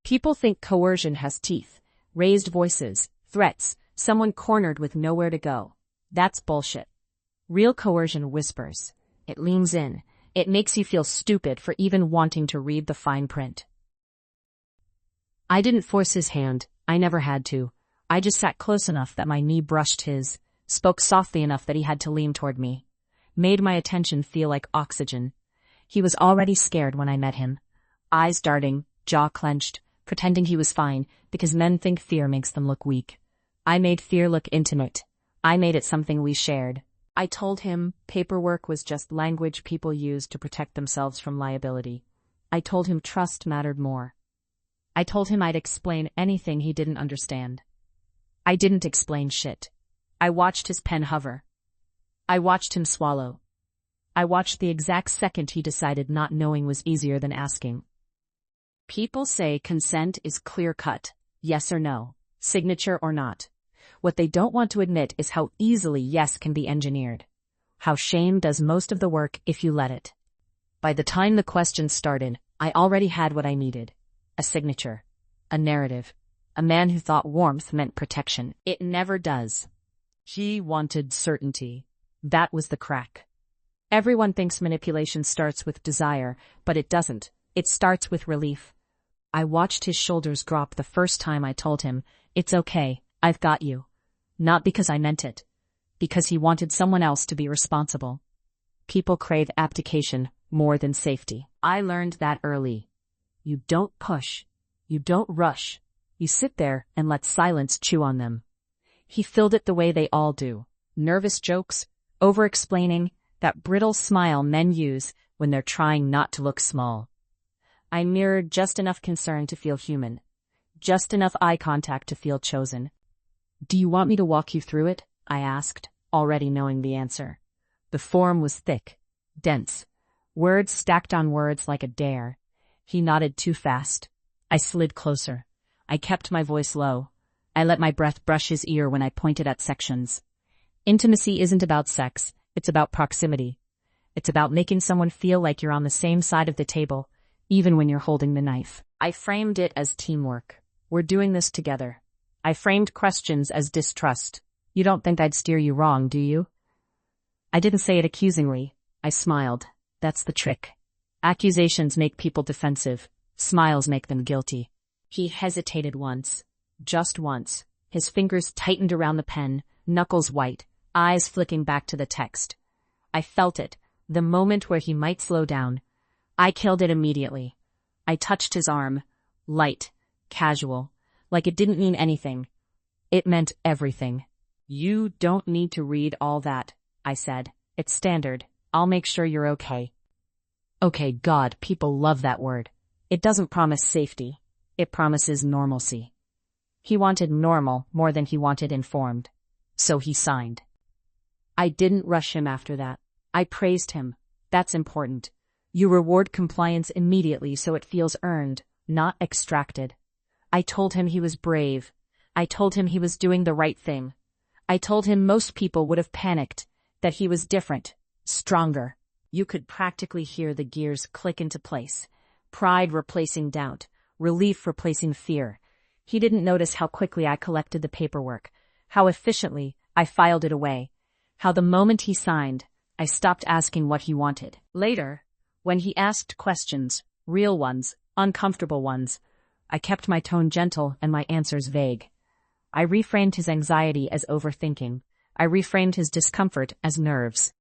People think coercion has teeth, raised voices, threats, someone cornered with nowhere to go. That's bullshit. Real coercion whispers. It leans in. It makes you feel stupid for even wanting to read the fine print. I didn't force his hand. I never had to. I just sat close enough that my knee brushed his, spoke softly enough that he had to lean toward me, made my attention feel like oxygen. He was already scared when I met him. Eyes darting, jaw clenched, pretending he was fine, because men think fear makes them look weak. I made fear look intimate. I made it something we shared. I told him paperwork was just language people used to protect themselves from liability. I told him trust mattered more. I told him I'd explain anything he didn't understand. I didn't explain shit. I watched his pen hover. I watched him swallow. I watched the exact second he decided not knowing was easier than asking. People say consent is clear-cut, yes or no, signature or not. What they don't want to admit is how easily yes can be engineered. How shame does most of the work if you let it. By the time the questions started, I already had what I needed. A signature. A narrative. A man who thought warmth meant protection. It never does. He wanted certainty. That was the crack. Everyone thinks manipulation starts with desire, but it doesn't. It starts with relief. I watched his shoulders drop the first time I told him, "It's okay, I've got you." Not because I meant it. Because he wanted someone else to be responsible. People crave abdication more than safety. I learned that early. You don't push. You don't rush. You sit there and let silence chew on them. He filled it the way they all do. Nervous jokes, over-explaining, that brittle smile men use when they're trying not to look small. I mirrored just enough concern to feel human. Just enough eye contact to feel chosen. "Do you want me to walk you through it?" I asked, already knowing the answer. The form was thick, dense. Words stacked on words like a dare. He nodded too fast. I slid closer. I kept my voice low. I let my breath brush his ear when I pointed at sections. Intimacy isn't about sex. It's about proximity. It's about making someone feel like you're on the same side of the table, even when you're holding the knife. I framed it as teamwork. We're doing this together. I framed questions as distrust. You don't think I'd steer you wrong, do you? I didn't say it accusingly. I smiled. That's the trick. Accusations make people defensive. Smiles make them guilty. He hesitated once. Just once. His fingers tightened around the pen, knuckles white, eyes flicking back to the text. I felt it, the moment where he might slow down. I killed it immediately. I touched his arm. Light. Casual. Like it didn't mean anything. It meant everything. "You don't need to read all that," I said. "It's standard. I'll make sure you're okay." Okay, God, people love that word. It doesn't promise safety. It promises normalcy. He wanted normal more than he wanted informed. So he signed. I didn't rush him after that. I praised him. That's important. You reward compliance immediately so it feels earned, not extracted. I told him he was brave. I told him he was doing the right thing. I told him most people would have panicked, that he was different, stronger. You could practically hear the gears click into place. Pride replacing doubt, relief replacing fear. He didn't notice how quickly I collected the paperwork, how efficiently I filed it away, how the moment he signed, I stopped asking what he wanted. Later, when he asked questions, real ones, uncomfortable ones, I kept my tone gentle and my answers vague. I reframed his anxiety as overthinking. I reframed his discomfort as nerves.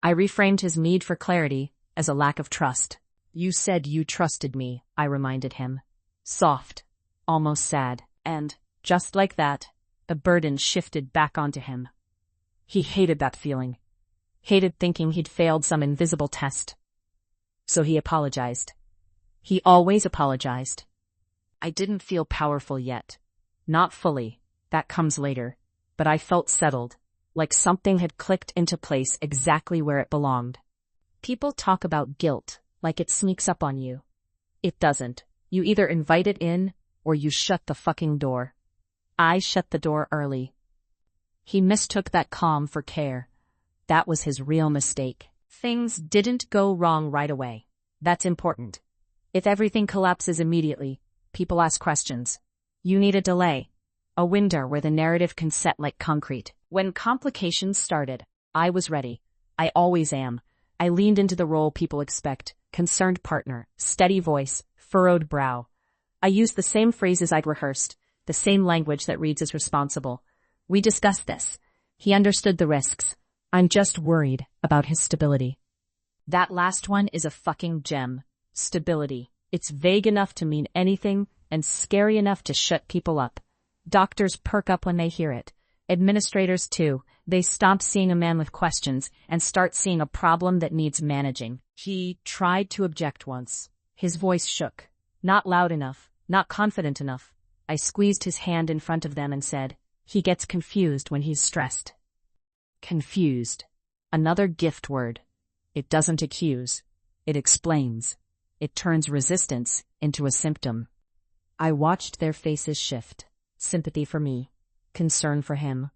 I reframed his need for clarity as a lack of trust. "You said you trusted me," I reminded him. Soft, almost sad, and, just like that, the burden shifted back onto him. He hated that feeling. Hated thinking he'd failed some invisible test. So he apologized. He always apologized. I didn't feel powerful yet. Not fully. That comes later. But I felt settled, like something had clicked into place exactly where it belonged. People talk about guilt, like it sneaks up on you. It doesn't. You either invite it in, or you shut the fucking door. I shut the door early. He mistook that calm for care. That was his real mistake. Things didn't go wrong right away. That's important. If everything collapses immediately, People ask questions. You need a delay. A window where the narrative can set like concrete. When complications started, I was ready. I always am. I leaned into the role people expect. Concerned partner, steady voice, furrowed brow. I used the same phrases I'd rehearsed, the same language that reads as responsible. We discussed this. He understood the risks. I'm just worried about his stability. That last one is a fucking gem. Stability. It's vague enough to mean anything and scary enough to shut people up. Doctors perk up when they hear it. Administrators too. They stop seeing a man with questions and start seeing a problem that needs managing. He tried to object once. His voice shook. Not loud enough, not confident enough. I squeezed his hand in front of them and said, he gets confused when he's stressed. Confused. Another gift word. It doesn't accuse. It explains. It turns resistance into a symptom. I watched their faces shift. Sympathy for me. Concern for him.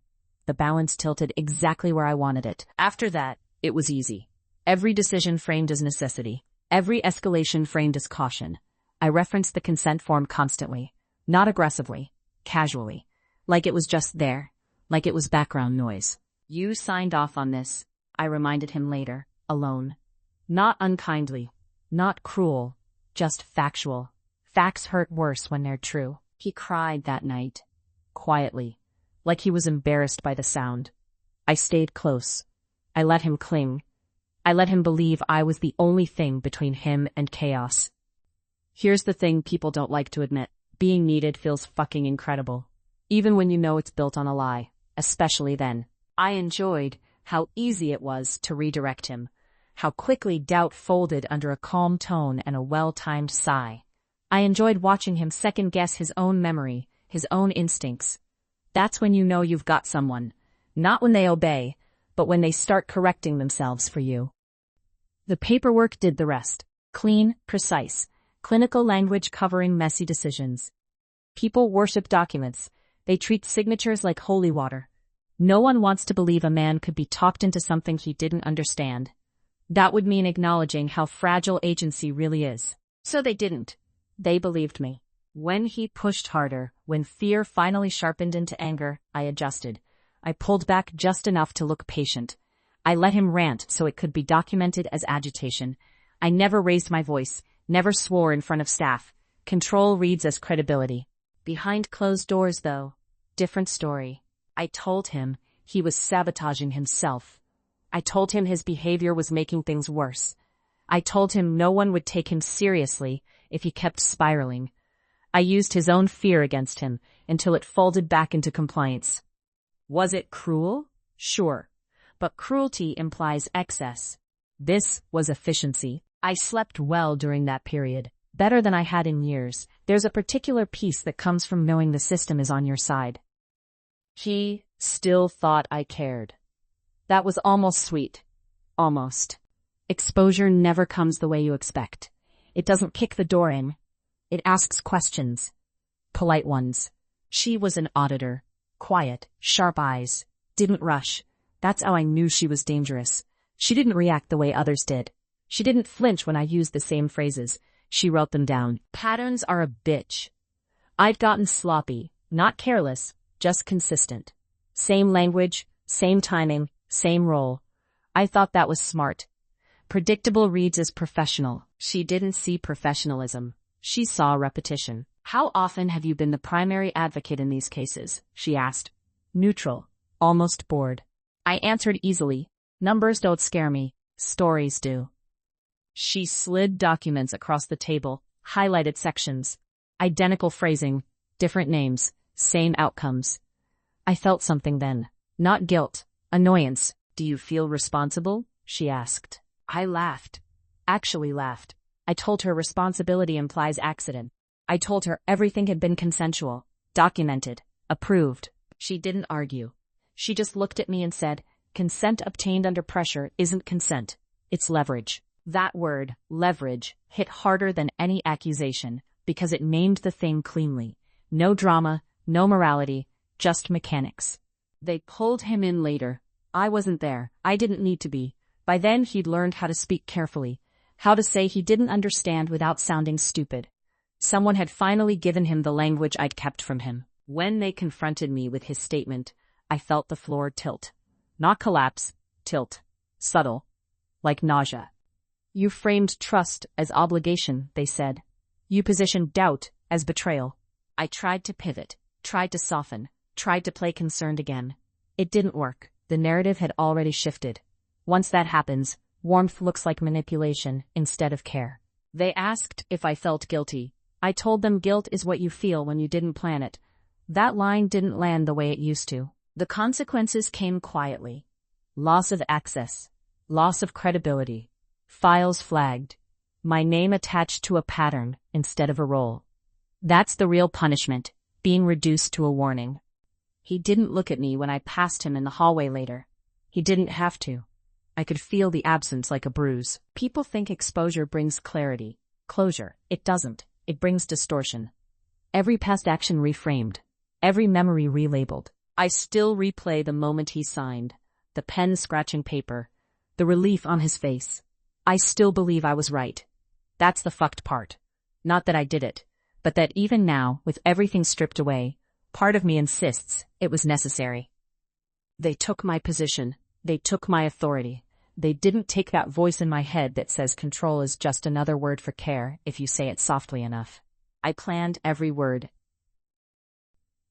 The balance tilted exactly where I wanted it. After that, it was easy. Every decision framed as necessity. Every escalation framed as caution. I referenced the consent form constantly. Not aggressively. Casually. Like it was just there. Like it was background noise. You signed off on this, I reminded him later, alone. Not unkindly. Not cruel. Just factual. Facts hurt worse when they're true. He cried that night. Quietly. Like he was embarrassed by the sound. I stayed close. I let him cling. I let him believe I was the only thing between him and chaos. Here's the thing people don't like to admit. Being needed feels fucking incredible. Even when you know it's built on a lie. Especially then. I enjoyed how easy it was to redirect him. How quickly doubt folded under a calm tone and a well-timed sigh. I enjoyed watching him second-guess his own memory, his own instincts. That's when you know you've got someone. Not when they obey, but when they start correcting themselves for you. The paperwork did the rest. Clean, precise, clinical language covering messy decisions. People worship documents. They treat signatures like holy water. No one wants to believe a man could be talked into something he didn't understand. That would mean acknowledging how fragile agency really is. So they didn't. They believed me. When he pushed harder, when fear finally sharpened into anger, I adjusted. I pulled back just enough to look patient. I let him rant so it could be documented as agitation. I never raised my voice, never swore in front of staff. Control reads as credibility. Behind closed doors, though, different story. I told him he was sabotaging himself. I told him his behavior was making things worse. I told him no one would take him seriously if he kept spiraling. I used his own fear against him until it folded back into compliance. Was it cruel? Sure. But cruelty implies excess. This was efficiency. I slept well during that period. Better than I had in years. There's a particular peace that comes from knowing the system is on your side. He still thought I cared. That was almost sweet. Almost. Exposure never comes the way you expect. It doesn't kick the door in. It asks questions. Polite ones. She was an auditor. Quiet, sharp eyes. Didn't rush. That's how I knew she was dangerous. She didn't react the way others did. She didn't flinch when I used the same phrases. She wrote them down. Patterns are a bitch. I'd gotten sloppy, not careless, just consistent. Same language, same timing, same role. I thought that was smart. Predictable reads as professional. She didn't see professionalism. She saw repetition. How often have you been the primary advocate in these cases? She asked. Neutral. Almost bored. I answered easily. Numbers don't scare me. Stories do. She slid documents across the table, highlighted sections. Identical phrasing, different names, same outcomes. I felt something then. Not guilt. Annoyance. Do you feel responsible? She asked. I laughed. Actually laughed. I told her responsibility implies accident. I told her everything had been consensual, documented, approved. She didn't argue. She just looked at me and said, consent obtained under pressure isn't consent. It's leverage. That word, leverage, hit harder than any accusation because it named the thing cleanly. No drama, no morality, just mechanics. They pulled him in later. I wasn't there. I didn't need to be. By then he'd learned how to speak carefully, how to say he didn't understand without sounding stupid. Someone had finally given him the language I'd kept from him. When they confronted me with his statement, I felt the floor tilt. Not collapse, tilt. Subtle. Like nausea. You framed trust as obligation, they said. You positioned doubt as betrayal. I tried to pivot, tried to soften, tried to play concerned again. It didn't work. The narrative had already shifted. Once that happens, warmth looks like manipulation instead of care. They asked if I felt guilty. I told them guilt is what you feel when you didn't plan it. That line didn't land the way it used to. The consequences came quietly. Loss of access. Loss of credibility. Files flagged. My name attached to a pattern instead of a role. That's the real punishment, being reduced to a warning. He didn't look at me when I passed him in the hallway later. He didn't have to. I could feel the absence like a bruise. People think exposure brings clarity, closure. It doesn't. It brings distortion. Every past action reframed. Every memory relabeled. I still replay the moment he signed, the pen scratching paper, the relief on his face. I still believe I was right. That's the fucked part. Not that I did it, but that even now, with everything stripped away, part of me insists it was necessary. They took my position. They took my authority. They didn't take that voice in my head that says control is just another word for care if you say it softly enough. I planned every word.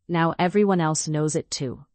Now everyone else knows it too.